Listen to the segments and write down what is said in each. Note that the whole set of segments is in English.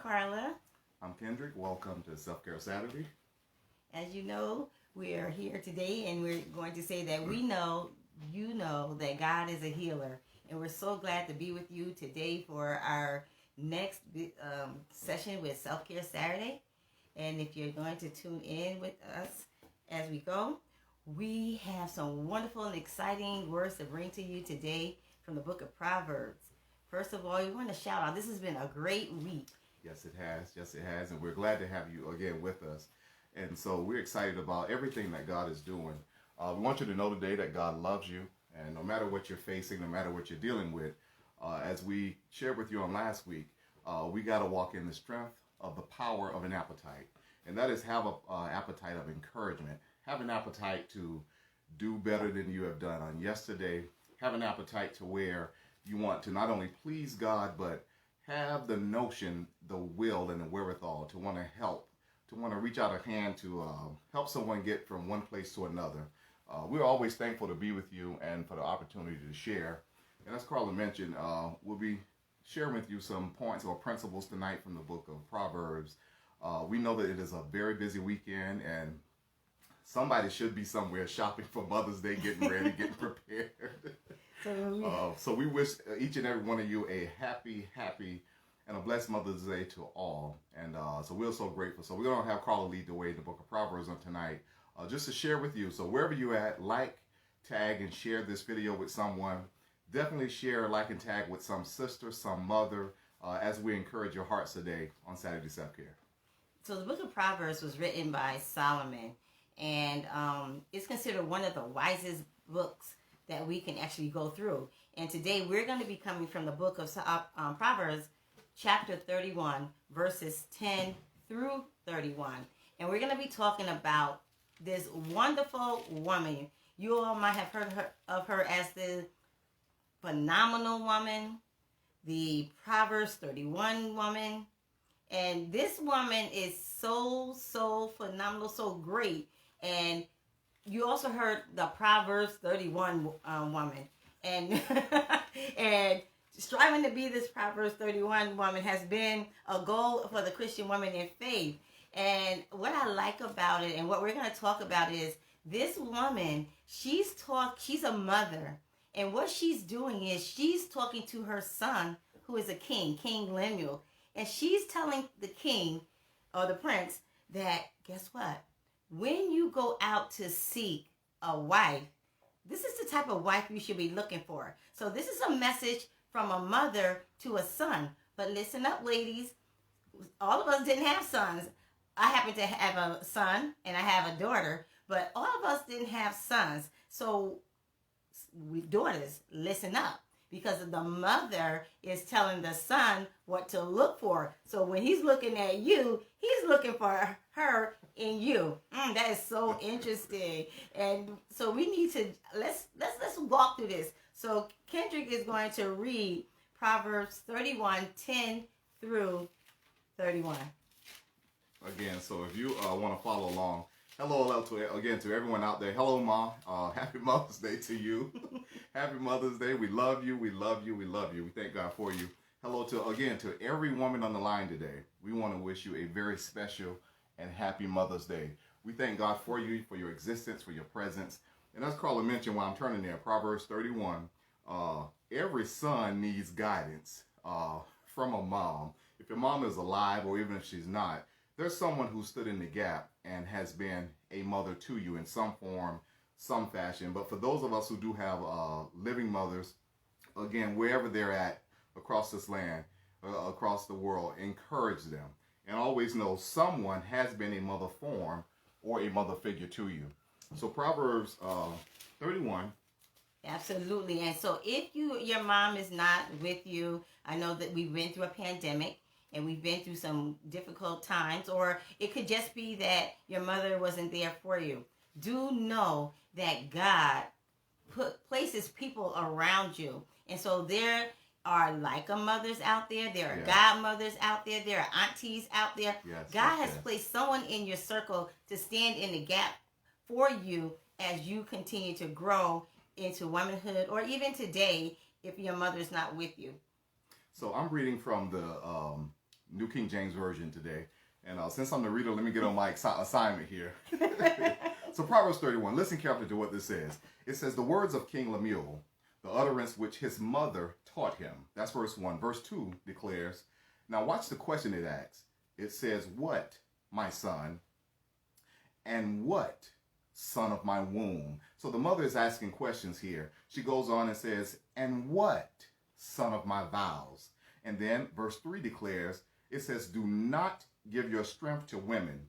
Carla. I'm Kendrick. Welcome to Self-Care Saturday. As you know, we are here today and we're going to say that we know, you know, that God is a healer. And we're so glad to be with you today for our next session with Self-Care Saturday. And if you're going to tune in with us as we go, we have some wonderful and exciting words to bring to you today from the book of Proverbs. First of all, we want to shout out, this has been a great week. Yes, it has. Yes, it has. And we're glad to have you again with us. And so we're excited about everything that God is doing. We want you to know today that God loves you. And no matter what you're facing, no matter what you're dealing with, as we shared with you on last week, we got to walk in the strength of the power of an appetite. And that is have an appetite of encouragement. Have an appetite to do better than you have done on yesterday. Have an appetite to where you want to not only please God, but have the notion, the will, and the wherewithal to want to help, to want to reach out a hand to help someone get from one place to another. We're always thankful to be with you and for the opportunity to share. And as Carla mentioned, we'll be sharing with you some points or principles tonight from the book of Proverbs. We know that it is a very busy weekend and somebody should be somewhere shopping for Mother's Day, getting ready, getting prepared. So we wish each and every one of you a happy, and a blessed Mother's Day to all. And so we're so grateful. So we're going to have Carla lead the way in the book of Proverbs on tonight, just to share with you. So wherever you're at, like, tag, and share this video with someone. Definitely share, like, and tag with some sister, some mother, as we encourage your hearts today on Saturday Self-Care. So the book of Proverbs was written by Solomon, and it's considered one of the wisest books that we can actually go through. And today we're going to be coming from the book of Proverbs, chapter 31, verses 10 through 31. And we're going to be talking about this wonderful woman. You all might have heard of her as the phenomenal woman, the Proverbs 31 woman. And this woman is so phenomenal, so great. And you also heard the Proverbs 31 woman. And and striving to be this Proverbs 31 woman has been a goal for the Christian woman in faith. And what I like about it and what we're going to talk about is this woman, she's a mother. And what she's doing is she's talking to her son, who is a king, King Lemuel. And she's telling the king or the prince that, guess what? When you go out to seek a wife, this is the type of wife you should be looking for. So this is a message from a mother to a son. But listen up, ladies. All of us didn't have sons. I happen to have a son and I have a daughter, but all of us didn't have sons. So we daughters, listen up. Because the mother is telling the son what to look for. So when he's looking at you, he's looking for her in you. That is so interesting. And so we need to let's walk through this. So Kendrick is going to read Proverbs 31, 10 through 31. Again, so if you want to follow along, hello to everyone out there. Hello, Ma. Happy Mother's Day to you. Happy Mother's Day. We love you. We love you. We love you. We thank God for you. Hello to every woman on the line today. We want to wish you a very special and happy Mother's Day. We thank God for you, for your existence, for your presence. And as Carla mentioned while I'm turning there, Proverbs 31, every son needs guidance from a mom. If your mom is alive or even if she's not, there's someone who stood in the gap and has been a mother to you in some form, some fashion. But for those of us who do have living mothers, again, wherever they're at across this land, across the world, encourage them. And always know someone has been a mother form or a mother figure to you. So Proverbs 31. Absolutely. And so if your mom is not with you, I know that we've been through a pandemic. And we've been through some difficult times, or it could just be that your mother wasn't there for you. Do know that God places people around you. And so there are mothers out there. There are godmothers out there. There are aunties out there. God has placed someone in your circle to stand in the gap for you as you continue to grow into womanhood, or even today if your mother is not with you. So I'm reading from the New King James Version today. And since I'm the reader, let me get on my assignment here. So Proverbs 31, listen carefully to what this says. It says, the words of King Lemuel, the utterance which his mother taught him. That's verse 1. Verse 2 declares, now watch the question it asks. It says, what, my son, and what, son of my womb? So the mother is asking questions here. She goes on and says, and what, son of my vows? And then verse 3 declares, it says, do not give your strength to women,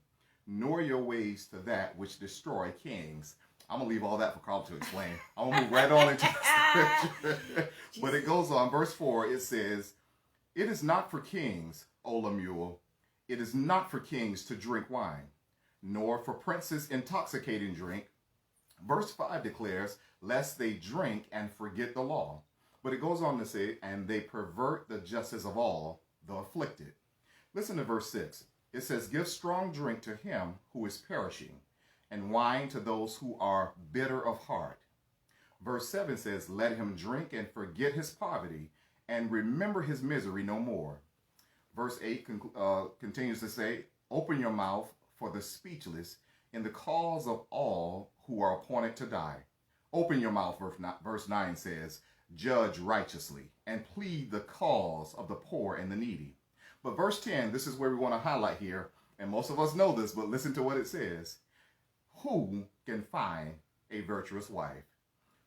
nor your ways to that which destroy kings. I'm going to leave all that for Carl to explain. I'm going to move right on into the scripture. But it goes on. Verse 4, it says, it is not for kings, O Lemuel, it is not for kings to drink wine, nor for princes intoxicating drink. Verse 5 declares, lest they drink and forget the law. But it goes on to say, and they pervert the justice of all the afflicted. Listen to verse 6. It says, give strong drink to him who is perishing, and wine to those who are bitter of heart. Verse 7 says, let him drink and forget his poverty, and remember his misery no more. Verse 8 continues to say, open your mouth for the speechless in the cause of all who are appointed to die. Open your mouth, verse 9 says, judge righteously and plead the cause of the poor and the needy. But verse 10, this is where we want to highlight here, and most of us know this, but listen to what it says. Who can find a virtuous wife?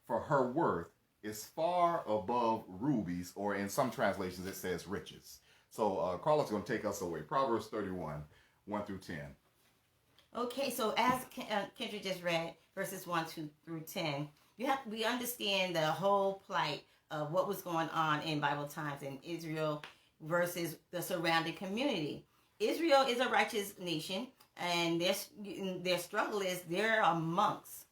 For her worth is far above rubies, or in some translations it says riches. So Carla's going to take us away. Proverbs 31, 1 through 10. Okay, so as Kendrick just read, verses 1 through 10, we understand the whole plight of what was going on in Bible times in Israel versus the surrounding community. Israel is a righteous nation, and their struggle is they're amongst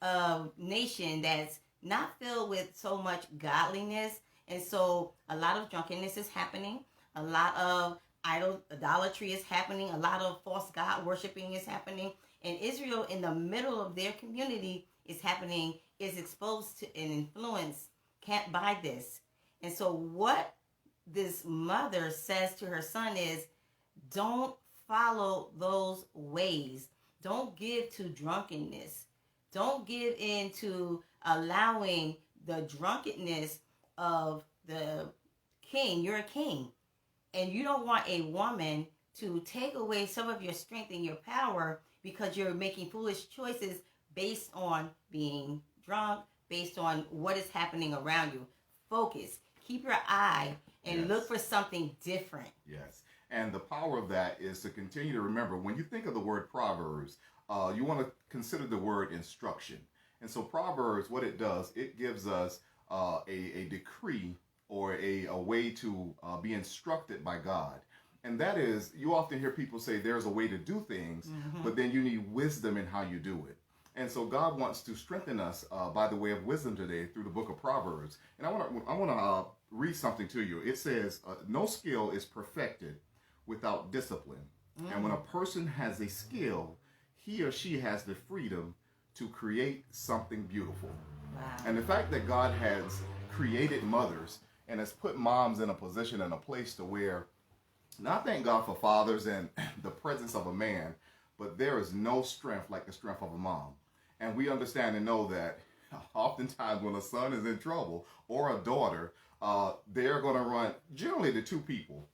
a nation that's not filled with so much godliness, and so a lot of drunkenness is happening, a lot of idolatry is happening, a lot of false god worshiping is happening, and Israel in the middle of their community is exposed to and influenced, can't buy this. And so what this mother says to her son is, don't follow those ways. Don't give to drunkenness. Don't give in to allowing the drunkenness of the king. You're a king. And you don't want a woman to take away some of your strength and your power because you're making foolish choices based on being drunk, based on what is happening around you. Focus. Keep your eye and look for something different. Yes. And the power of that is to continue to remember, when you think of the word Proverbs, you want to consider the word instruction. And so Proverbs, what it does, it gives us a decree or a way to be instructed by God. And that is, you often hear people say there's a way to do things, but then you need wisdom in how you do it. And so God wants to strengthen us by the way of wisdom today through the book of Proverbs. And I want to read something to you. It says, no skill is perfected without discipline. And when a person has a skill, he or she has the freedom to create something beautiful. Wow. And the fact that God has created mothers and has put moms in a position and a place to where, now I thank God for fathers and the presence of a man, but there is no strength like the strength of a mom. And we understand and know that oftentimes when a son is in trouble or a daughter, they're going to run generally to two people,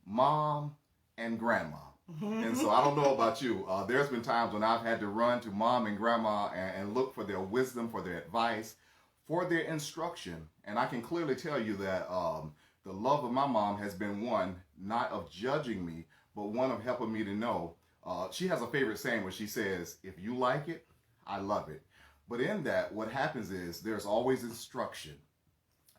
mom and grandma. And so I don't know about you. There's been times when I've had to run to mom and grandma and look for their wisdom, for their advice, for their instruction. And I can clearly tell you that the love of my mom has been one, not of judging me, but one of helping me to know. She has a favorite saying where she says, if you like it, I love it. But in that, what happens is there's always instruction.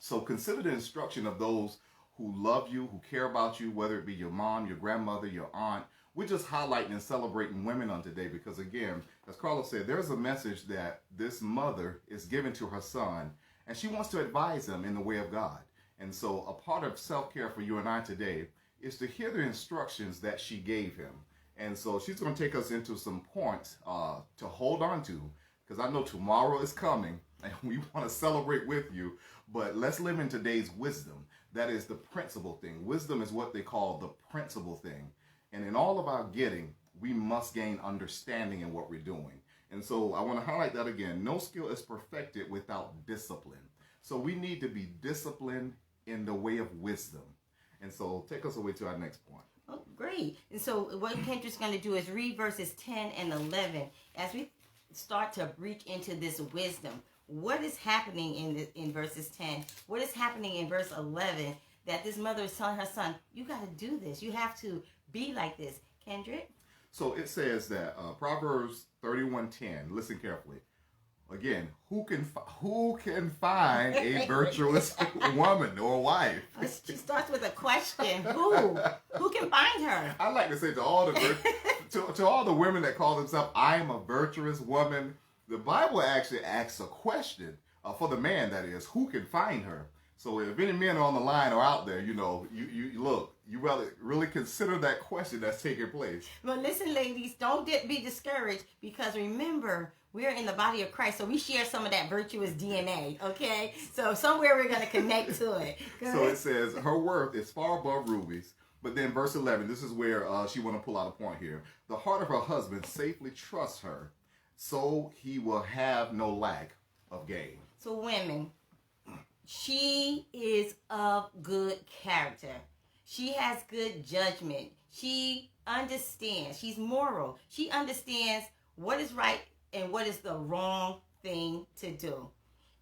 So consider the instruction of those who love you, who care about you, whether it be your mom, your grandmother, your aunt. We're just highlighting and celebrating women on today because, again, as Carla said, there's a message that this mother is giving to her son, and she wants to advise him in the way of God. And so a part of self-care for you and I today is to hear the instructions that she gave him. And so she's going to take us into some points to hold on to, because I know tomorrow is coming and we want to celebrate with you. But let's live in today's wisdom, That is the principal thing. Wisdom is what they call the principal thing. And in all of our getting, we must gain understanding in what we're doing. And so I want to highlight that again. No skill is perfected without discipline. So we need to be disciplined in the way of wisdom. And so take us away to our next point. Oh, great. And so what Kendrick's going to do is read verses 10 and 11 as we start to breach into this wisdom. What is happening in verses 10? What is happening in verse 11 that this mother is telling her son, you got to do this. You have to be like this. Kendrick? So it says that Proverbs 31:10. Listen carefully. Again, who can find a virtuous woman or wife? She starts with a question. Who can find her? I like to say to all the to all the women that call themselves, "I am a virtuous woman." The Bible actually asks a question for the man. That is, who can find her? So if any men are on the line or out there, you look, you really consider that question that's taking place. Well, listen, ladies, don't be discouraged, because remember, we're in the body of Christ, so we share some of that virtuous DNA, okay? So somewhere we're going to connect to it. So it says, her worth is far above rubies. But then verse 11, this is where she want to pull out a point here. The heart of her husband safely trusts her, so he will have no lack of gain. So women, she is of good character. She has good judgment. She understands. She's moral. She understands what is right and what is the wrong thing to do.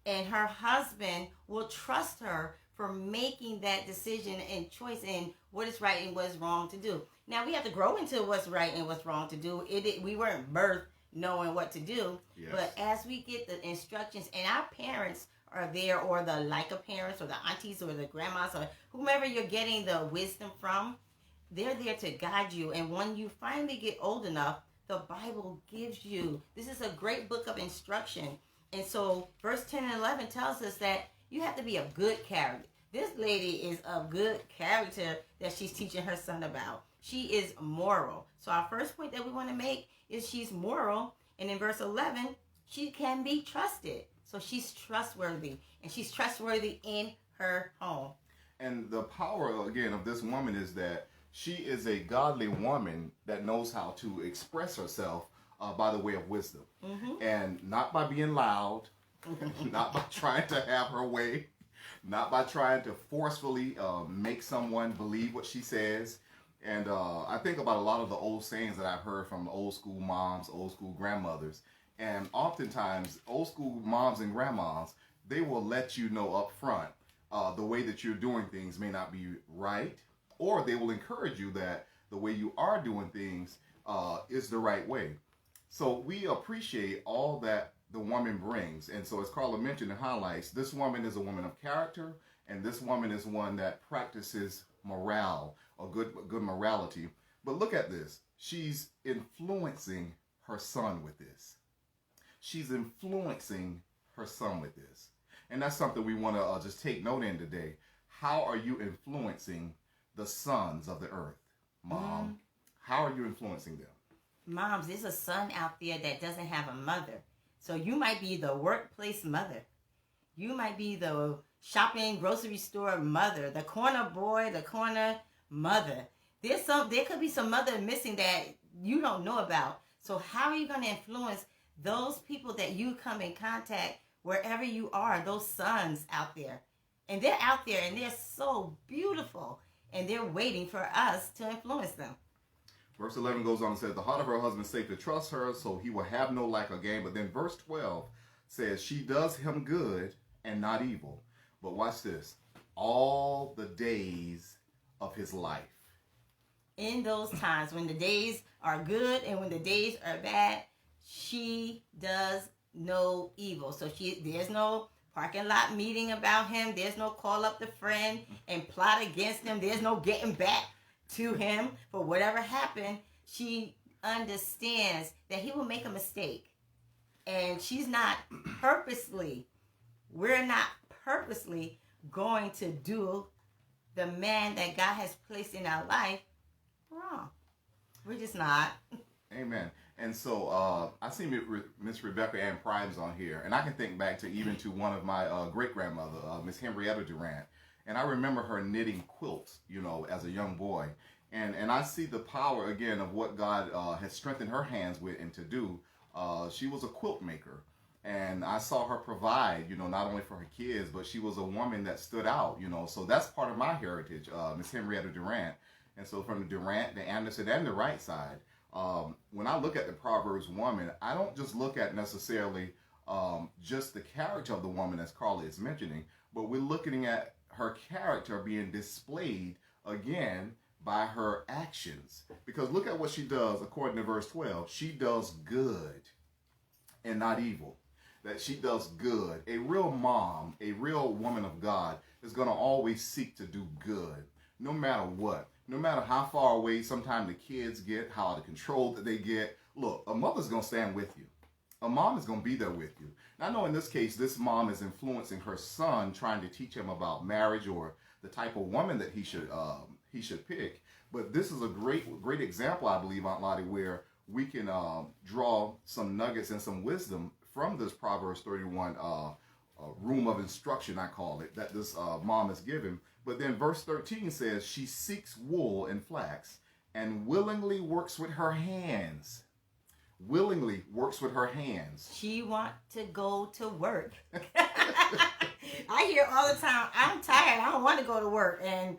And her husband will trust her for making that decision and choice in what is right and what is wrong to do. Now, we have to grow into what's right and what's wrong to do. We weren't birthed knowing what to do. Yes. But as we get the instructions, and our parents are there, or the parents, or the aunties, or the grandmas, or whomever you're getting the wisdom from, they're there to guide you. And when you finally get old enough, the Bible gives you, this is a great book of instruction. And so verse 10 and 11 tells us that you have to be of good character. This lady is of good character that she's teaching her son about. She is moral. So our first point that we want to make is she's moral. And in verse 11, she can be trusted. So she's trustworthy, and she's trustworthy in her home. And the power, again, of this woman is that she is a godly woman that knows how to express herself by the way of wisdom. Mm-hmm. And not by being loud, not by trying to have her way, not by trying to forcefully make someone believe what she says. And I think about a lot of the old sayings that I've heard from old school moms, old school grandmothers. And oftentimes, old school moms and grandmas, they will let you know up front the way that you're doing things may not be right, or they will encourage you that the way you are doing things is the right way. So we appreciate all that the woman brings. And so as Carla mentioned and highlights, this woman is a woman of character, and this woman is one that practices morale, or good morality. But look at this. She's influencing her son with this. She's influencing her son with this. And that's something we want to just take note in today. How are you influencing the sons of the earth, Mom? How are you influencing them? Moms, there's a son out there that doesn't have a mother. So you might be the workplace mother. You might be the shopping grocery store mother, the corner boy, the corner mother. There could be some mother missing that you don't know about. So how are you going to influence those people that you come in contact wherever you are, those sons out there? And they're out there, and they're so beautiful, and they're waiting for us to influence them. Verse 11 goes on and says, the heart of her husband is safe to trust her, so he will have no lack of gain. But then verse 12 says, she does him good and not evil. But watch this. All the days of his life. In those times when the days are good and when the days are bad, she does no evil. So there's no parking lot meeting about him. There's no call up the friend and plot against him. There's no getting back to him for whatever happened. She understands that he will make a mistake. And she's not we're not purposely going to do the man that God has placed in our life wrong. We're just not. Amen. And so I see Miss Rebecca Ann Primes on here, and I can think back to even to one of my great-grandmother, Miss Henrietta Durant. And I remember her knitting quilts, as a young boy. And I see the power, again, of what God has strengthened her hands with and to do. She was a quilt maker. And I saw her provide, not only for her kids, but she was a woman that stood out, So that's part of my heritage, Miss Henrietta Durant. And so from the Durant, the Anderson, and the right side, when I look at the Proverbs woman, I don't just look at necessarily just the character of the woman, as Carla is mentioning, but we're looking at her character being displayed again by her actions. Because look at what she does according to verse 12. She does good and not evil. That she does good. A real mom, a real woman of God is going to always seek to do good, no matter what. No matter how far away sometimes the kids get, how out of control that they get. Look, a mother's going to stand with you. A mom is going to be there with you. Now, I know in this case, this mom is influencing her son, trying to teach him about marriage or the type of woman that he should pick. But this is a great example, I believe, Aunt Lottie, where we can draw some nuggets and some wisdom from this Proverbs 31 room of instruction, I call it, that this mom is given. But then verse 13 says, she seeks wool and flax and willingly works with her hands. Willingly works with her hands. She want to go to work. I hear all the time, I'm tired, I don't want to go to work. And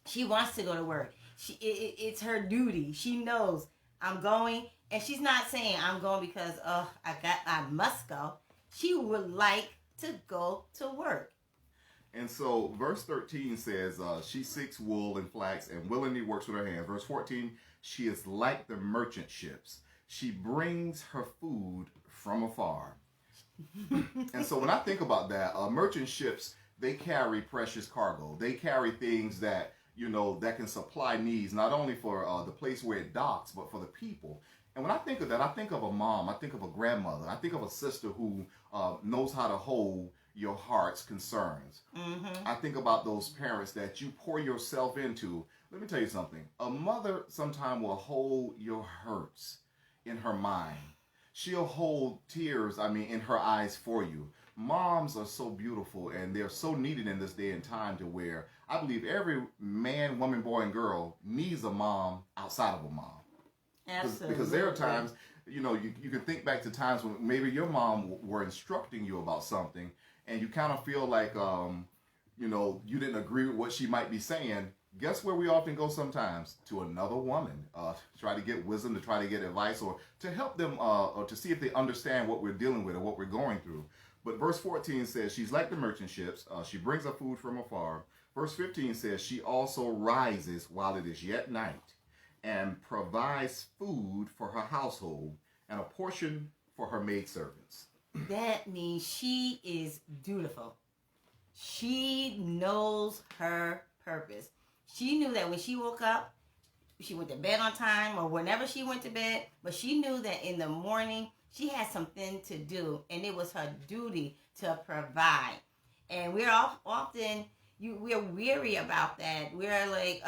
she wants to go to work. It's her duty. She knows I'm going. And she's not saying I'm going because I must go. She would like to go to work. And so verse 13 says, she seeks wool and flax and willingly works with her hands. Verse 14, she is like the merchant ships. She brings her food from afar. And so when I think about that, merchant ships, they carry precious cargo. They carry things that, that can supply needs, not only for the place where it docks, but for the people. And when I think of that, I think of a mom, I think of a grandmother, I think of a sister who knows how to hold your heart's concerns. Mm-hmm. I think about those parents that you pour yourself into. Let me tell you something. A mother sometimes will hold your hurts in her mind. She'll hold tears, in her eyes for you. Moms are so beautiful and they're so needed in this day and time to where I believe every man, woman, boy, and girl needs a mom outside of a mom. Absolutely. Because there are times, you can think back to times when maybe your mom were instructing you about something and you kind of feel like, you didn't agree with what she might be saying. Guess where we often go sometimes? To another woman, to try to get wisdom, to try to get advice, or to help them, or to see if they understand what we're dealing with or what we're going through. But verse 14 says, she's like the merchant ships. She brings her food from afar. Verse 15 says, she also rises while it is yet night and provides food for her household and a portion for her maidservants. That means she is dutiful. She knows her purpose. She knew that when she woke up, she went to bed on time or whenever she went to bed, but she knew that in the morning she had something to do and it was her duty to provide. And we're often we're weary about that. We're like,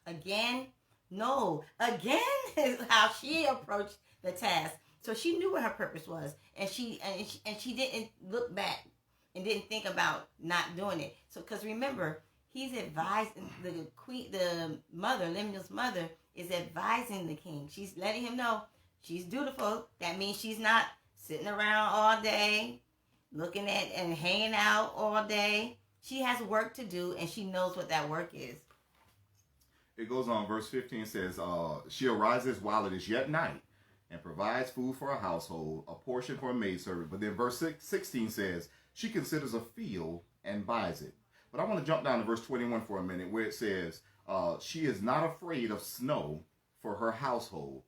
again? No, again is how she approached the task. So she knew what her purpose was, and she didn't look back and didn't think about not doing it. So, because remember, he's advising the mother, Lemuel's mother, is advising the king. She's letting him know she's dutiful. That means she's not sitting around all day, looking at and hanging out all day. She has work to do, and she knows what that work is. It goes on, verse 15 says, she arises while it is yet night and provides food for her household, a portion for a maidservant. But then verse 16 says, she considers a field and buys it. But I want to jump down to verse 21 for a minute where it says, she is not afraid of snow for her household,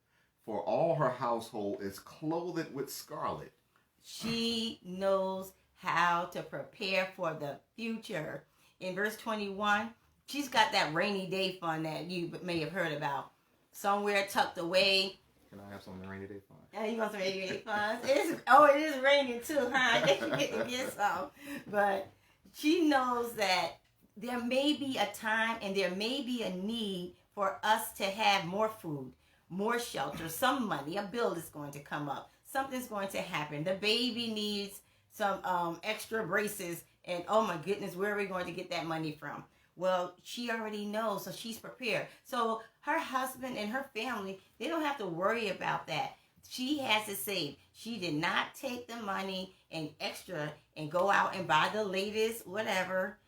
for all her household is clothed with scarlet. She knows how to prepare for the future. In verse 21, she's got that rainy day fund that you may have heard about. Somewhere tucked away. Can I have some rainy day fun? Yeah, you want some rainy day funds? It is raining too, huh? I guess you get to get some. But she knows that there may be a time and there may be a need for us to have more food, more shelter, some money. A bill is going to come up. Something's going to happen. The baby needs some extra braces And oh my goodness, where are we going to get that money from? Well, she already knows, so she's prepared. So her husband and her family, they don't have to worry about that. She has it saved. She did not take the money and extra and go out and buy the latest whatever.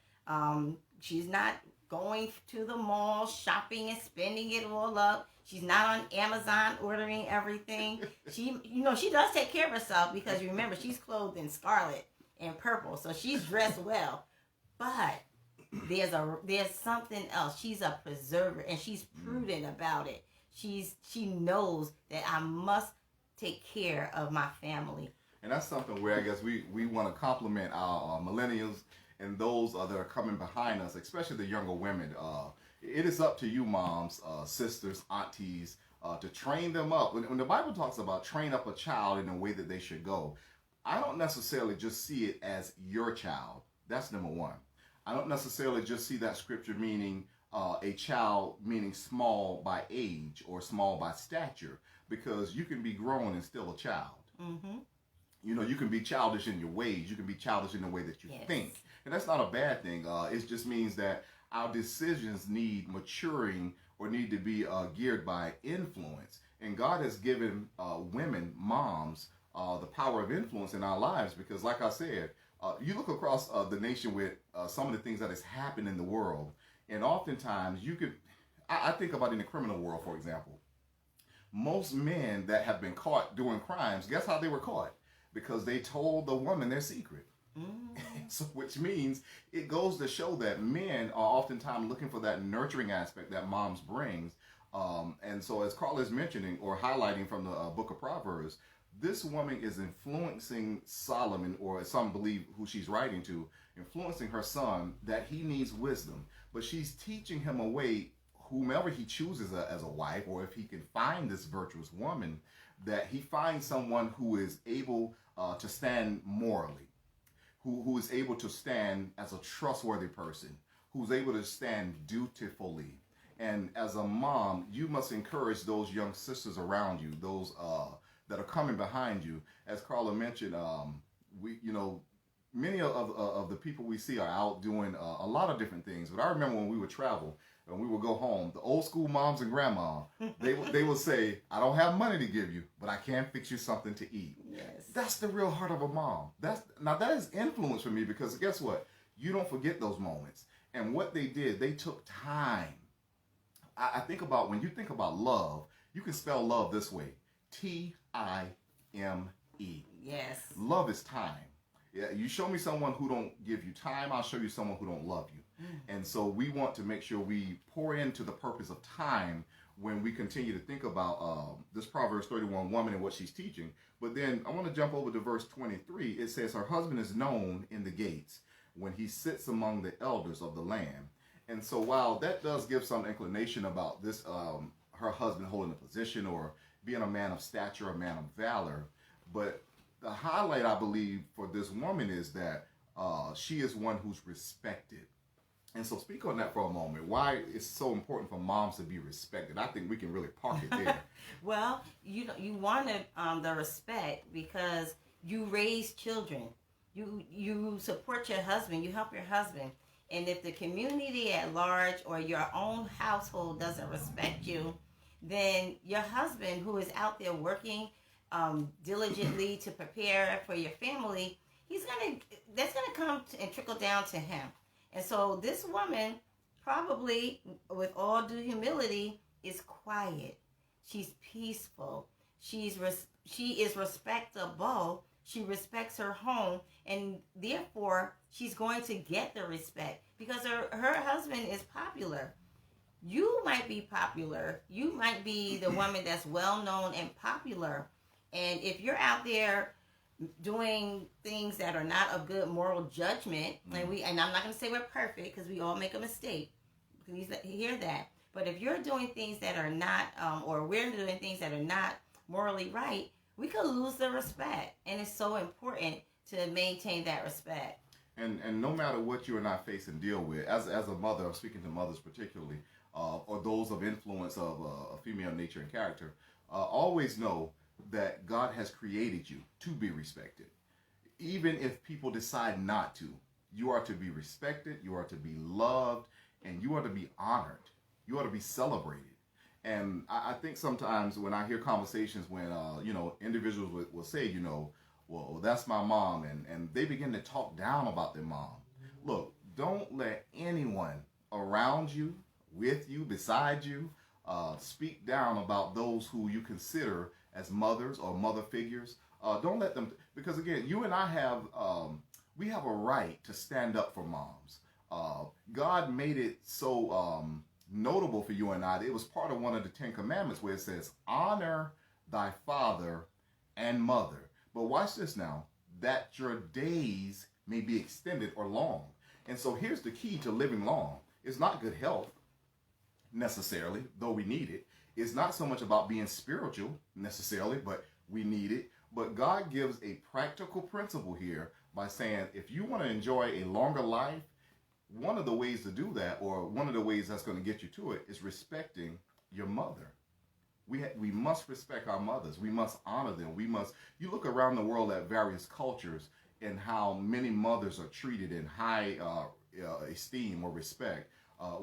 She's not going to the mall shopping and spending it all up. She's not on Amazon ordering everything. She does take care of herself because remember, she's clothed in scarlet and purple, so she's dressed well. But there's something else. She's a preserver, and she's prudent about it. She knows that I must take care of my family. And that's something where I guess we want to compliment our millennials and those that are coming behind us, especially the younger women. It is up to you, moms, sisters, aunties, to train them up. When the Bible talks about train up a child in the way that they should go, I don't necessarily just see it as your child. That's number one. I don't necessarily just see that scripture meaning a child meaning small by age or small by stature, because you can be grown and still a child. Mm-hmm. You can be childish in your ways. You can be childish in the way that you think. And that's not a bad thing. It just means that our decisions need maturing or need to be geared by influence. And God has given women, moms, the power of influence in our lives, because like I said, you look across the nation with some of the things that has happened in the world, and oftentimes I think about in the criminal world, for example, most men that have been caught doing crimes, guess how they were caught? Because they told the woman their secret. So, which means it goes to show that men are oftentimes looking for that nurturing aspect that moms brings. And so, as Carla is mentioning or highlighting from the book of Proverbs, this woman is influencing Solomon, or as some believe who she's writing to, influencing her son that he needs wisdom. But she's teaching him a way, whomever he chooses as a wife, or if he can find this virtuous woman, that he finds someone who is able to stand morally, who is able to stand as a trustworthy person, who's able to stand dutifully. And as a mom, you must encourage those young sisters around you, those that are coming behind you. As Carla mentioned, many of the people we see are out doing a lot of different things. But I remember when we would travel and we would go home, the old school moms and grandma, they would say, I don't have money to give you, but I can fix you something to eat. Yes. That's the real heart of a mom. That is influence for me, because guess what? You don't forget those moments. And what they did, they took time. I think about, when you think about love, you can spell love this way: Time. Yes. Love is time. Yeah, you show me someone who don't give you time, I'll show you someone who don't love you. And so we want to make sure we pour into the purpose of time when we continue to think about this Proverbs 31 woman and what she's teaching. But then I want to jump over to verse 23. It says, her husband is known in the gates when he sits among the elders of the land. And so while that does give some inclination about this, her husband holding a position or being a man of stature, a man of valor, but the highlight, I believe, for this woman is that she is one who's respected. And so speak on that for a moment. Why it's so important for moms to be respected. I think we can really park it there. Well, you wanted the respect because you raise children. You support your husband. You help your husband. And if the community at large or your own household doesn't respect you, then your husband, who is out there working diligently to prepare for your family, that's gonna come and trickle down to him. And so this woman, probably with all due humility, is quiet. She's peaceful. She is respectable. She respects her home, and therefore she's going to get the respect because her husband is popular. You might be popular. You might be the woman that's well known and popular. And if you're out there doing things that are not of good moral judgment, and I'm not going to say we're perfect because we all make a mistake. Please hear that. But if you're doing things that are not, or we're doing things that are not morally right, we could lose the respect. And it's so important to maintain that respect. And no matter what you and I face and deal with, as a mother, I'm speaking to mothers particularly, or those of influence of a female nature and character, always know that God has created you to be respected. Even if people decide not to, You are to be respected, you are to be loved, and you are to be honored. You are to be celebrated. And I think sometimes when I hear conversations when individuals will say, well, that's my mom, and they begin to talk down about their mom. Look, don't let anyone around you, with you, beside you, speak down about those who you consider as mothers or mother figures. Don't let them, because again, you and I have, we have a right to stand up for moms. God made it so notable for you and I. It was part of one of the 10 Commandments where it says, honor thy father and mother. But watch this now, that your days may be extended or long. And so here's the key to living long. It's not good health necessarily, though we need it. It's not so much about being spiritual necessarily, but we need it. But God gives a practical principle here by saying, if you want to enjoy a longer life, one of the ways to do that, or one of the ways that's going to get you to it, is respecting your mother. We must respect our mothers. We must honor them. You look around the world at various cultures and how many mothers are treated in high esteem or respect.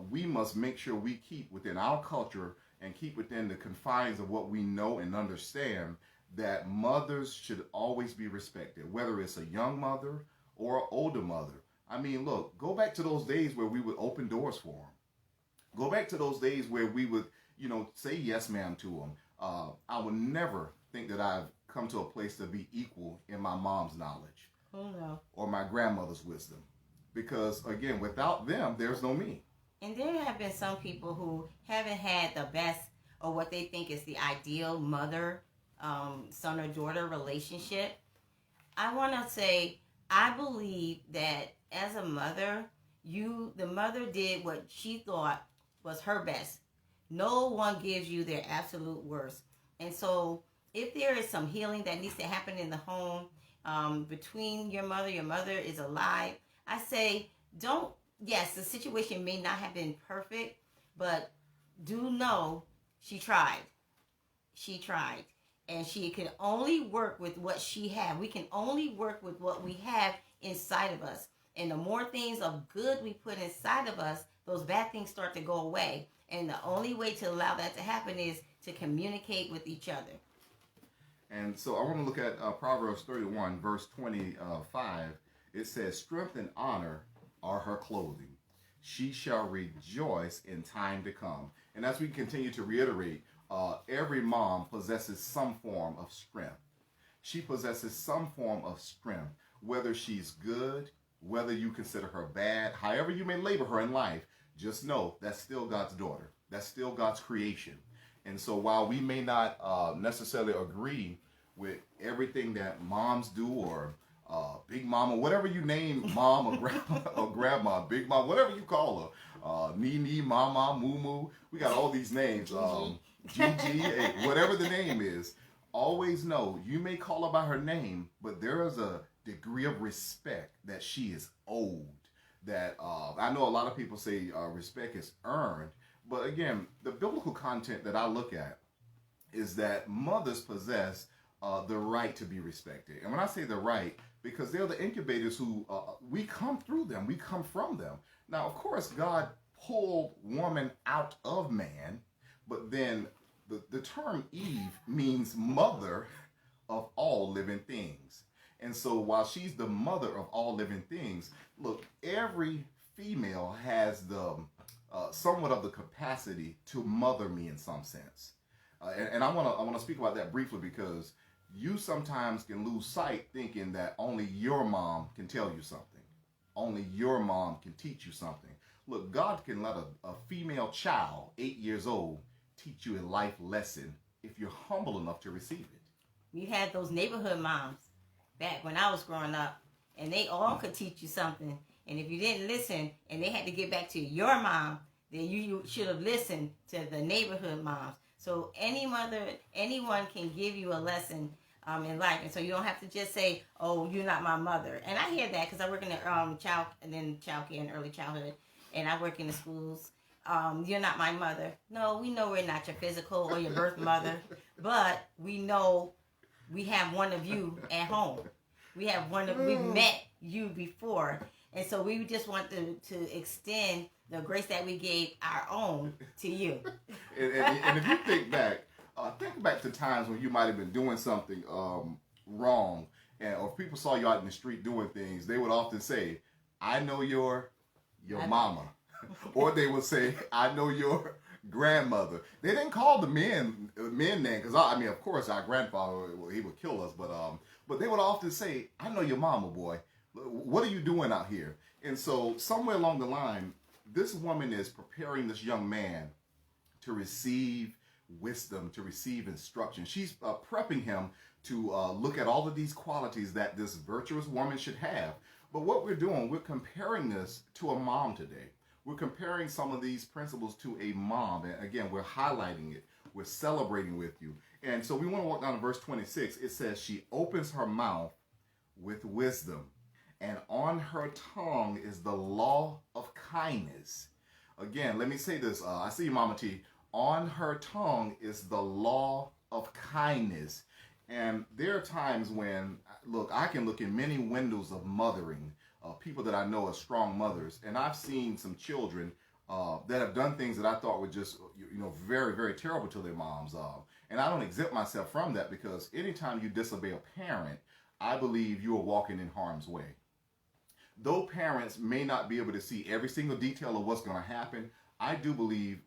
We must make sure we keep within our culture and keep within the confines of what we know and understand, that mothers should always be respected, whether it's a young mother or an older mother. I mean, look, go back to those days where we would open doors for them. Go back to those days where we would, say yes, ma'am to them. I would never think that I've come to a place to be equal in my mom's knowledge. Oh, no. Or my grandmother's wisdom. Because, again, without them, there's no me. And there have been some people who haven't had the best, or what they think is the ideal mother, son or daughter relationship. I want to say, I believe that as a mother, the mother did what she thought was her best. No one gives you their absolute worst. And so if there is some healing that needs to happen in the home, between your mother is alive, I say, yes, the situation may not have been perfect, but do know she tried. She tried. And she can only work with what she had. We can only work with what we have inside of us. And the more things of good we put inside of us, those bad things start to go away. And the only way to allow that to happen is to communicate with each other. And so I want to look at Proverbs 31, verse 25. It says, strength and honor are her clothing. She shall rejoice in time to come. And as we continue to reiterate, every mom possesses some form of strength. She possesses some form of strength, whether she's good, whether you consider her bad, however you may label her in life, just know that's still God's daughter. That's still God's creation. And so while we may not necessarily agree with everything that moms do, or Big Mama, whatever you name mom or grandma, Big Mom, whatever you call her, Nene, Mama, Moo Moo, we got all these names, Gigi, whatever the name is, always know you may call her by her name, but there is a degree of respect that she is owed. That I know a lot of people say respect is earned, but again, the biblical content that I look at is that mothers possess the right to be respected. And when I say the right, because they're the incubators who, we come through them, we come from them. Now, of course, God pulled woman out of man, but then the term Eve means mother of all living things. And so while she's the mother of all living things, look, every female has the somewhat of the capacity to mother me in some sense. And I want to speak about that briefly, because you sometimes can lose sight thinking that only your mom can tell you something. Only your mom can teach you something. Look, God can let a female child, 8 years old, teach you a life lesson if you're humble enough to receive it. You had those neighborhood moms back when I was growing up, and they all could teach you something. And if you didn't listen and they had to get back to your mom, then you should have listened to the neighborhood moms. So anyone can give you a lesson in life. And so you don't have to just say, oh, you're not my mother. And I hear that because I work in the child care and early childhood, and I work in the schools. You're not my mother. No, we know we're not your physical or your birth mother, but we know we have one of you at home. We've met you before. And so we just want to extend the grace that we gave our own to you. And if you think back to times when you might have been doing something wrong, or if people saw you out in the street doing things, they would often say, "I know your mama," or they would say, "I know your grandmother." They didn't call the men name, because I mean, of course, our grandfather, he would kill us, but they would often say, "I know your mama, boy. What are you doing out here?" And so somewhere along the line, this woman is preparing this young man to receive wisdom, to receive instruction. She's prepping him to look at all of these qualities that this virtuous woman should have. But what we're doing, we're comparing this to a mom today. We're comparing some of these principles to a mom. And again, we're highlighting it. We're celebrating with you. And so we want to walk down to verse 26. It says, she opens her mouth with wisdom, and on her tongue is the law of kindness. Again, let me say this. I see you, Mama T. On her tongue is the law of kindness. And there are times when, look, I can look in many windows of mothering, people that I know as strong mothers, and I've seen some children that have done things that I thought were just, very, very terrible to their moms. And I don't exempt myself from that, because anytime you disobey a parent, I believe you are walking in harm's way. Though parents may not be able to see every single detail of what's going to happen, I do believe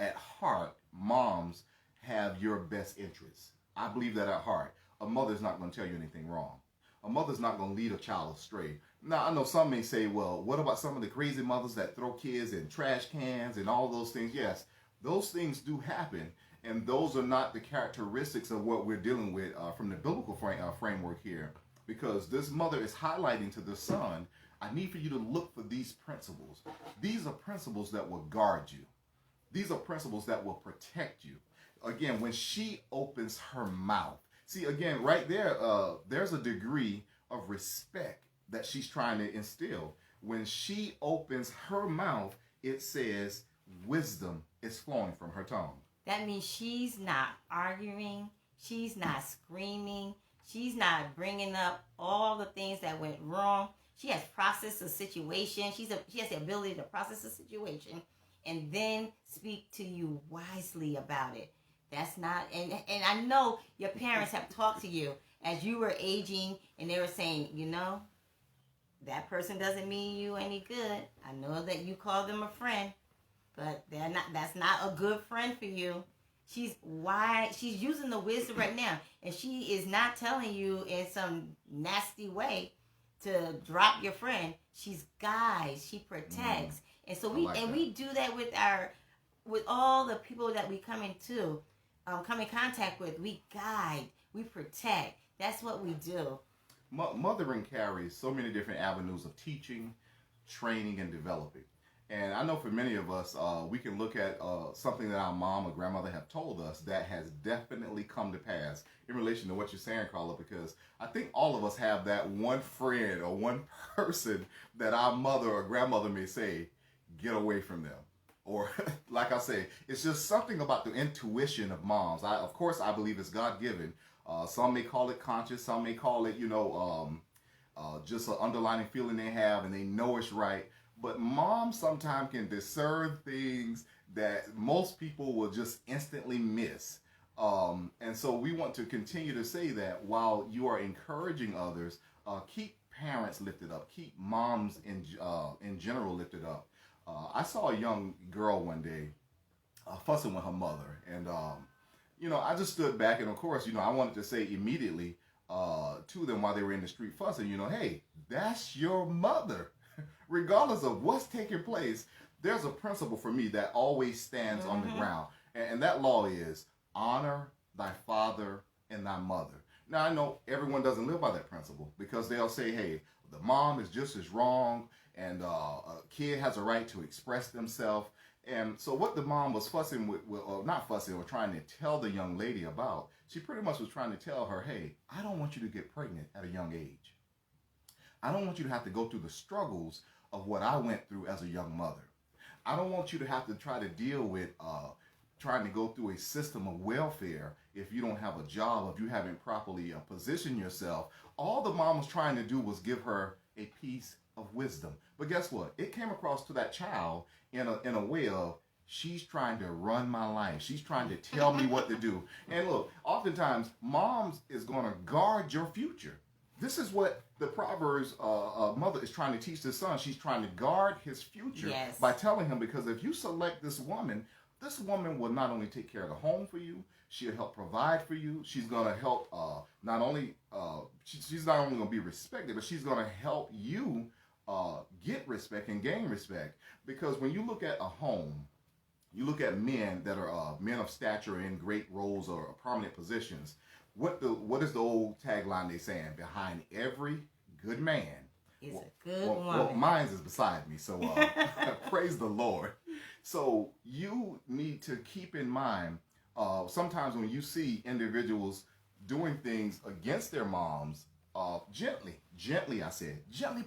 at heart, moms have your best interests. I believe that at heart. A mother's not going to tell you anything wrong. A mother's not going to lead a child astray. Now, I know some may say, well, what about some of the crazy mothers that throw kids in trash cans and all those things? Yes, those things do happen, and those are not the characteristics of what we're dealing with from the biblical framework here, because this mother is highlighting to the son, I need for you to look for these principles. These are principles that will guard you. These are principles that will protect you. Again, when she opens her mouth, see, again, right there, there's a degree of respect that she's trying to instill. When she opens her mouth, it says wisdom is flowing from her tongue. That means she's not arguing. She's not screaming. She's not bringing up all the things that went wrong. She has processed a situation. She has the ability to process a situation and then speak to you wisely about it. That's not, and I know your parents have talked to you as you were aging, and they were saying, that person doesn't mean you any good. I know that you call them a friend, but that's not a good friend for you. She's using the wisdom right now, and she is not telling you in some nasty way to drop your friend. She's guides, she protects. And so we do that with all the people that we come in contact with. We guide, we protect. That's what we do. Mothering carries so many different avenues of teaching, training, and developing. And I know for many of us, we can look at something that our mom or grandmother have told us that has definitely come to pass in relation to what you're saying, Carla, because I think all of us have that one friend or one person that our mother or grandmother may say, get away from them. Or like I say, it's just something about the intuition of moms. Of course, I believe it's God-given. Some may call it conscious. Some may call it, just an underlying feeling they have and they know it's right. But moms sometimes can discern things that most people will just instantly miss. And so we want to continue to say that while you are encouraging others, keep parents lifted up. Keep moms in general lifted up. I saw a young girl one day fussing with her mother. And, I just stood back. And, of course, I wanted to say immediately to them while they were in the street fussing, hey, that's your mother. Regardless of what's taking place, there's a principle for me that always stands on the ground. And that law is honor thy father and thy mother. Now, I know everyone doesn't live by that principle, because they'll say, hey, the mom is just as wrong, and a kid has a right to express themselves. And so what the mom was fussing with, not fussing, or trying to tell the young lady about, she pretty much was trying to tell her, hey, I don't want you to get pregnant at a young age. I don't want you to have to go through the struggles of what I went through as a young mother. I don't want you to have to try to deal with trying to go through a system of welfare if you don't have a job, if you haven't properly positioned yourself. All the mom was trying to do was give her a piece of wisdom. But guess what? It came across to that child in a way of, she's trying to run my life. She's trying to tell me what to do. And look, oftentimes, moms is going to guard your future. This is what the Proverbs mother is trying to teach the son. She's trying to guard his future by telling him, because if you select this woman will not only take care of the home for you, she'll help provide for you. She's going to help she's not only going to be respected, but she's going to help you get respect and gain respect. Because when you look at a home, you look at men that are men of stature in great roles or prominent positions. What is the old tagline they saying? Behind every good man is a good woman. Well, mine is beside me, so praise the Lord. So you need to keep in mind, sometimes when you see individuals doing things against their moms, gently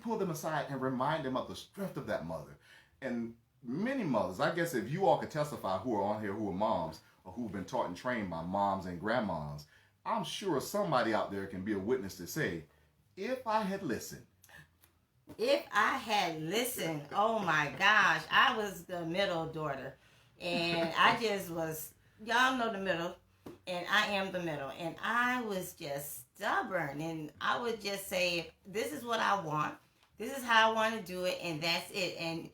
pull them aside and remind them of the strength of that mother. And many mothers, I guess if you all could testify who are on here who are moms or who've been taught and trained by moms and grandmoms, I'm sure somebody out there can be a witness to say, if I had listened. If I had listened, oh my gosh, I was the middle daughter. And I just was, y'all know the middle, and I am the middle. And I was just stubborn. And I would just say, this is what I want. This is how I want to do it. And that's it. And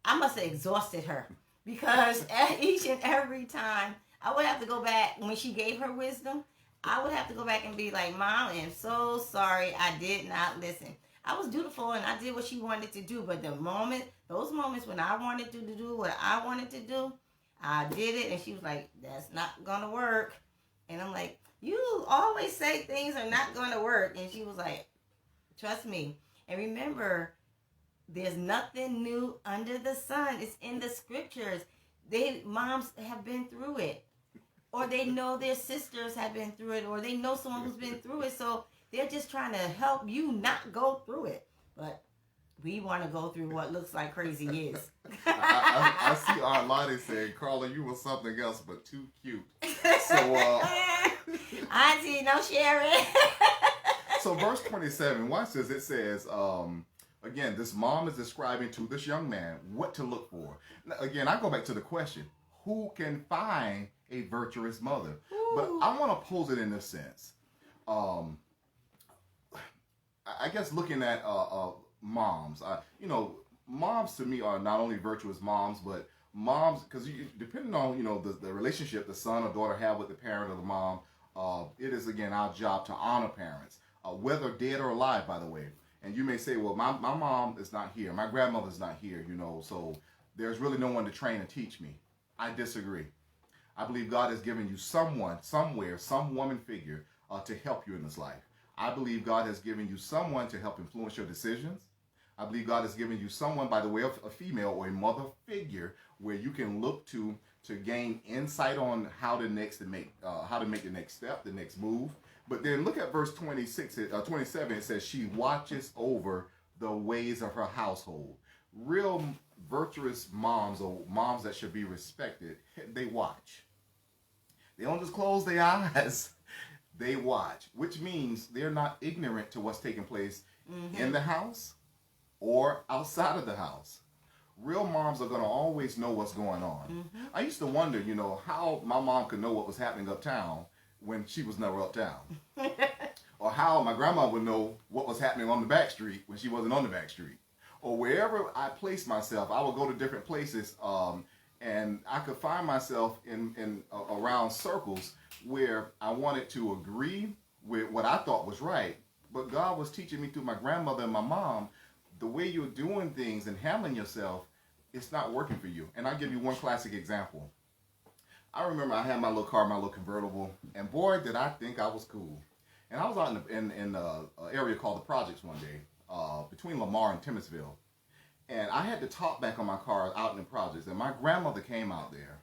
I must have exhausted her. Because each and every time, I would have to go back when she gave her wisdom. I would have to go back and be like, Mom, I am so sorry I did not listen. I was dutiful and I did what she wanted to do. But those moments when I wanted to do what I wanted to do, I did it. And she was like, that's not going to work. And I'm like, you always say things are not going to work. And she was like, trust me. And remember, there's nothing new under the sun. It's in the scriptures. Moms have been through it. Or they know their sisters have been through it, or they know someone who's been through it, so they're just trying to help you not go through it. But we want to go through what looks like crazy years. I see Aunt Lottie saying, Carla, you were something else but too cute. So, Auntie, no sharing. So verse 27, watch this. It says, again, this mom is describing to this young man what to look for. Now, again, I go back to the question, who can find a virtuous mother? Ooh. But I want to pose it in this sense. I guess looking at moms, moms to me are not only virtuous moms, but moms, because depending on the relationship the son or daughter have with the parent or the mom, it is again our job to honor parents, whether dead or alive, by the way. And you may say, well, my mom is not here, my grandmother's not here, so there's really no one to train and teach me. I disagree. I believe God has given you someone, somewhere, some woman figure to help you in this life. I believe God has given you someone to help influence your decisions. I believe God has given you someone by the way of a female or a mother figure where you can look to gain insight on how to make the next step, the next move. But then look at verse 27. It says she watches over the ways of her household. Real virtuous moms, or moms that should be respected, they watch. They don't just close their eyes. They watch, which means they're not ignorant to what's taking place in the house or outside of the house. Real moms are going to always know what's going on. I used to wonder, how my mom could know what was happening uptown when she was never uptown. Or how my grandma would know what was happening on the back street when she wasn't on the back street. Or wherever I placed myself, I would go to different places, and I could find myself in around circles where I wanted to agree with what I thought was right, but God was teaching me through my grandmother and my mom, the way you're doing things and handling yourself, it's not working for you. And I'll give you one classic example. I remember I had my little car, my little convertible, and boy, did I think I was cool. And I was out in an area called the Projects one day, between Lamar and Timmonsville. And I had the top back on my car out in the projects. And my grandmother came out there.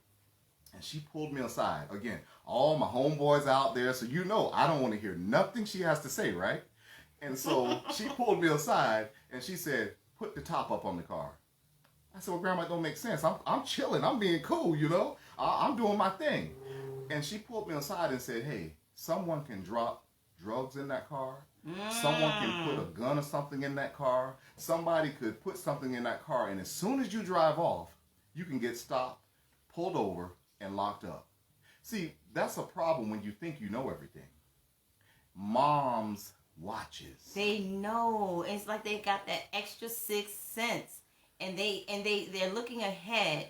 And she pulled me aside. Again, all my homeboys out there. So I don't want to hear nothing she has to say, right? And so she pulled me aside. And she said, put the top up on the car. I said, well, Grandma, it don't make sense. I'm chilling. I'm being cool, I'm doing my thing. And she pulled me aside and said, hey, someone can drop drugs in that car Someone can put a gun or something in that car. Somebody could put something in that car, and as soon as you drive off, you can get stopped, pulled over, and locked up. See, that's a problem when you think you know everything. Moms watches. They know. It's like they got that extra sixth sense, and they're looking ahead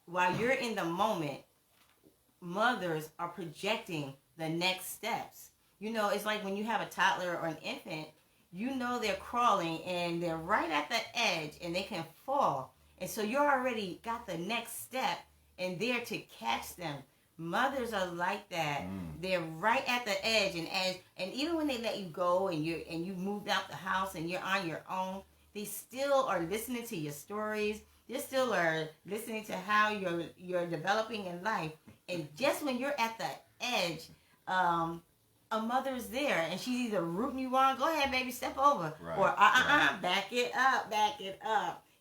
while you're in the moment. Mothers are projecting the next steps. You know, it's like when you have a toddler or an infant, you know they're crawling and they're right at the edge and they can fall. And so you already got the next step and there to catch them. Mothers are like that. They're right at the edge, and even when they let you go and you moved out the house and you're on your own, they still are listening to your stories. They still are listening to how you're developing in life. And just when you're at the edge, a mother's there, and she's either rooting you on, go ahead, baby, step over, Right, or right. back it up.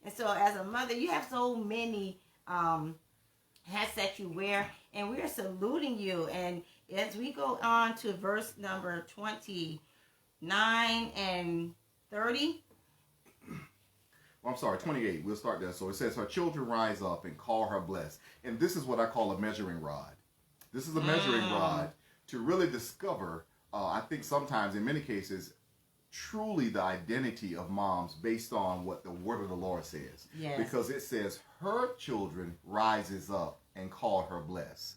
And so, as a mother, you have so many hats that you wear, and we are saluting you. And as we go on to verse number 29 and 30. Well, I'm sorry, 28. We'll start there. So it says, her children rise up and call her blessed. And this is what I call a measuring rod. This is a measuring rod to really discover, I think sometimes, in many cases, truly the identity of moms based on what the word of the Lord says. Yes. Because it says, her children rises up and call her blessed.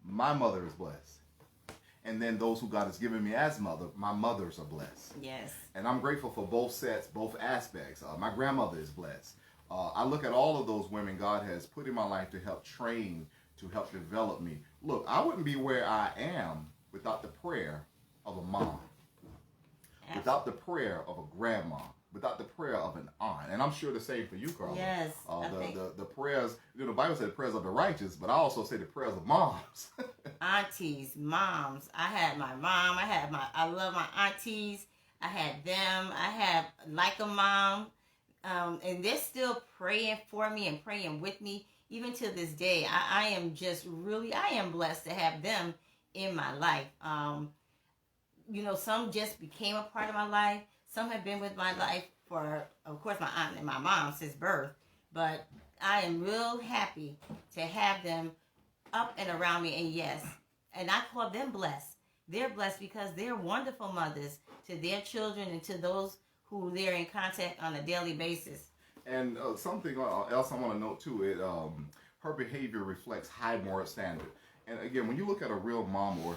My mother is blessed. And then those who God has given me as mother, my mothers are blessed. Yes. And I'm grateful for both sets, both aspects. My grandmother is blessed. I look at all of those women God has put in my life to help train, to help develop me. Look, I wouldn't be where I am without the prayer of a mom, without the prayer of a grandma, without the prayer of an aunt. And I'm sure the same for you, Carla. Yes. The prayers, the Bible said the prayers of the righteous, but I also say the prayers of moms. Aunties, moms. I had my mom. I love my aunties. I had them. I have like a mom. And they're still praying for me and praying with me. Even to this day, I am just really, I am blessed to have them in my life. You know, some just became a part of my life. Some have been with my life for, of course, my aunt and my mom since birth. But I am real happy to have them up and around me. And yes, and I call them blessed. They're blessed because they're wonderful mothers to their children and to those who they're in contact on a daily basis. And something else I want to note too, her behavior reflects high moral standard. And again, when you look at a real mom, or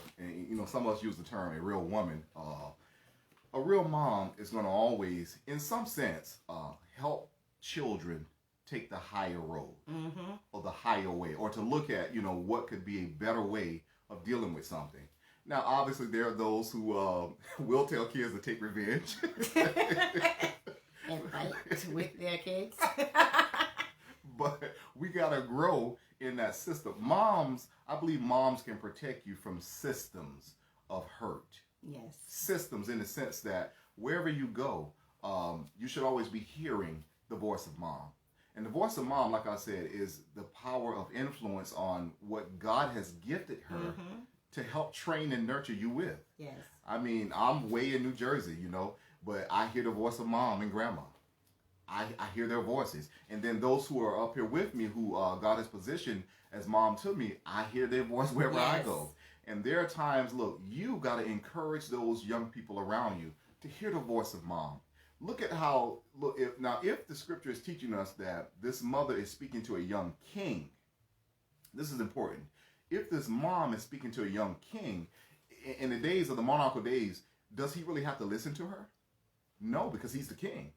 some of us use the term a real woman, a real mom is going to always, in some sense, help children take the higher road, or the higher way, or to look at what could be a better way of dealing with something. Now, obviously, there are those who will tell kids to take revenge. And fight with their kids. But we got to grow in that system. Moms, I believe moms can protect you from systems of hurt. Yes. Systems in the sense that wherever you go, you should always be hearing the voice of mom. And the voice of mom, like I said, is the power of influence on what God has gifted her to help train and nurture you with. Yes. I mean, I'm way in New Jersey, but I hear the voice of mom and grandma. I hear their voices. And then those who are up here with me, who God has positioned as mom to me, I hear their voice wherever I go. And there are times, look, you got to encourage those young people around you to hear the voice of mom. Look at how, if the scripture is teaching us that this mother is speaking to a young king, this is important. If this mom is speaking to a young king, in the days of the monarchical days, does he really have to listen to her? No, because he's the king.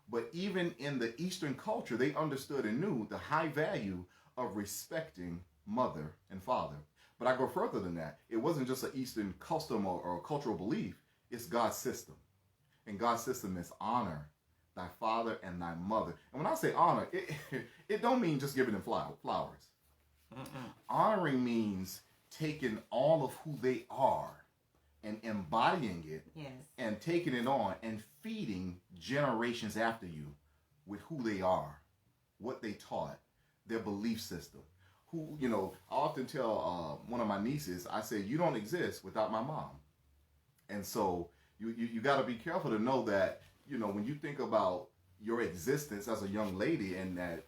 But even in the Eastern culture, they understood and knew the high value of respecting mother and father. But I go further than that. It wasn't just an Eastern custom or cultural belief. It's God's system. And God's system is honor thy father and thy mother. And when I say honor, it don't mean just giving them flowers. Honoring means taking all of who they are and embodying it, and taking it on and feeding generations after you with who they are, what they taught, their belief system. I often tell one of my nieces, I say, you don't exist without my mom. And so You got to be careful to know that, when you think about your existence as a young lady, and that,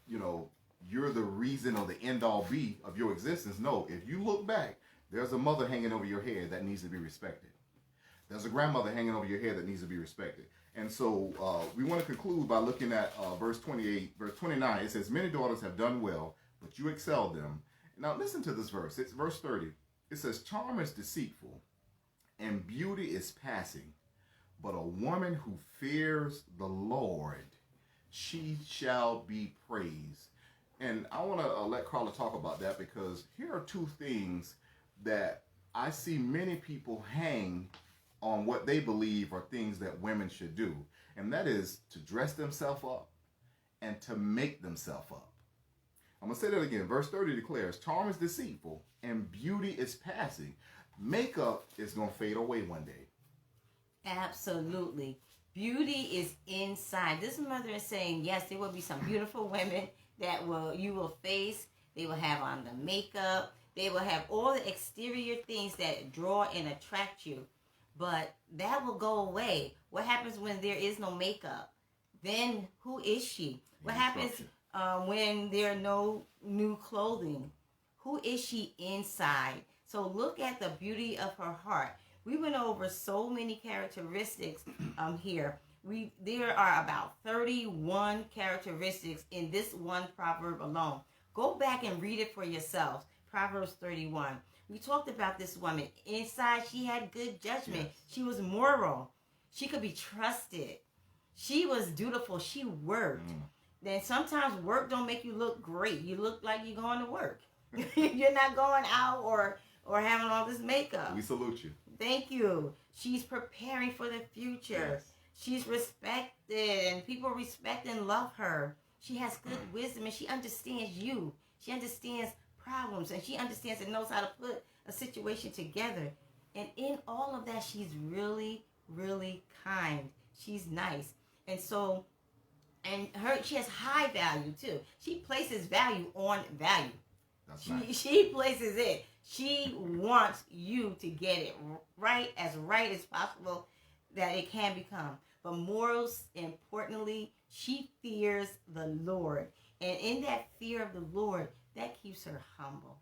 you're the reason or the end all be of your existence. No, if you look back, there's a mother hanging over your head that needs to be respected. There's a grandmother hanging over your head that needs to be respected. And so we want to conclude by looking at verse 28, verse 29. It says, many daughters have done well, but you excelled them. Now listen to this verse. It's verse 30. It says, charm is deceitful and beauty is passing, but a woman who fears the Lord, she shall be praised. And I want to let Carla talk about that, because here are two things that I see many people hang on what they believe are things that women should do. And that is to dress themselves up and to make themselves up. I'm going to say that again. Verse 30 declares, charm is deceitful and beauty is passing. Makeup is going to fade away one day. Absolutely. Beauty is inside. This mother is saying, yes, there will be some beautiful women that you will face. They will have on the makeup. They will have all the exterior things that draw and attract you. But that will go away. What happens when there is no makeup? Then who is she? What happens when there are no new clothing? Who is she inside? So look at the beauty of her heart. We went over so many characteristics here. There are about 31 characteristics in this one proverb alone. Go back and read it for yourselves. Proverbs 31. We talked about this woman. Inside, she had good judgment. Yes. She was moral. She could be trusted. She was dutiful. She worked. Then sometimes work don't make you look great. You look like you're going to work. You're not going out or having all this makeup. We salute you. Thank you. She's preparing for the future. Yes. She's respected, and people respect and love her. She has good wisdom, and she understands you. She understands problems, and she understands and knows how to put a situation together. And in all of that, she's really, really kind. She's nice. And so, she has high value too. She places value on value. That's nice. She places it. She wants you to get it right as possible that it can become. But most importantly, she fears the Lord. And in that fear of the Lord, that keeps her humble.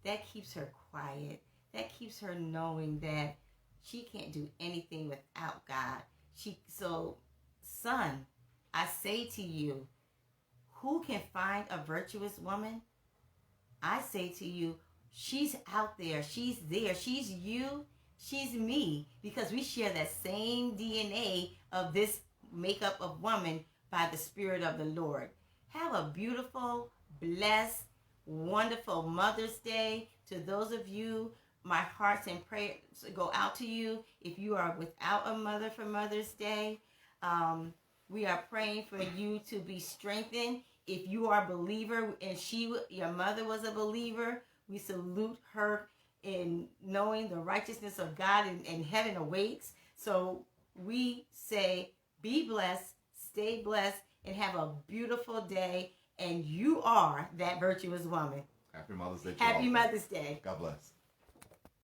That keeps her quiet. That keeps her knowing that she can't do anything without God. So, son, I say to you, who can find a virtuous woman? I say to you, she's out there. She's there. She's you. She's me. Because we share that same DNA of this makeup of woman by the Spirit of the Lord. Have a beautiful, blessed, wonderful Mother's Day. To those of you, my hearts and prayers go out to you. If you are without a mother for Mother's Day, we are praying for you to be strengthened. If you are a believer and your mother was a believer, we salute her in knowing the righteousness of God and heaven awaits. So we say, be blessed, stay blessed, and have a beautiful day. And you are that virtuous woman. Happy Mother's Day. Happy Mother's Day. God bless.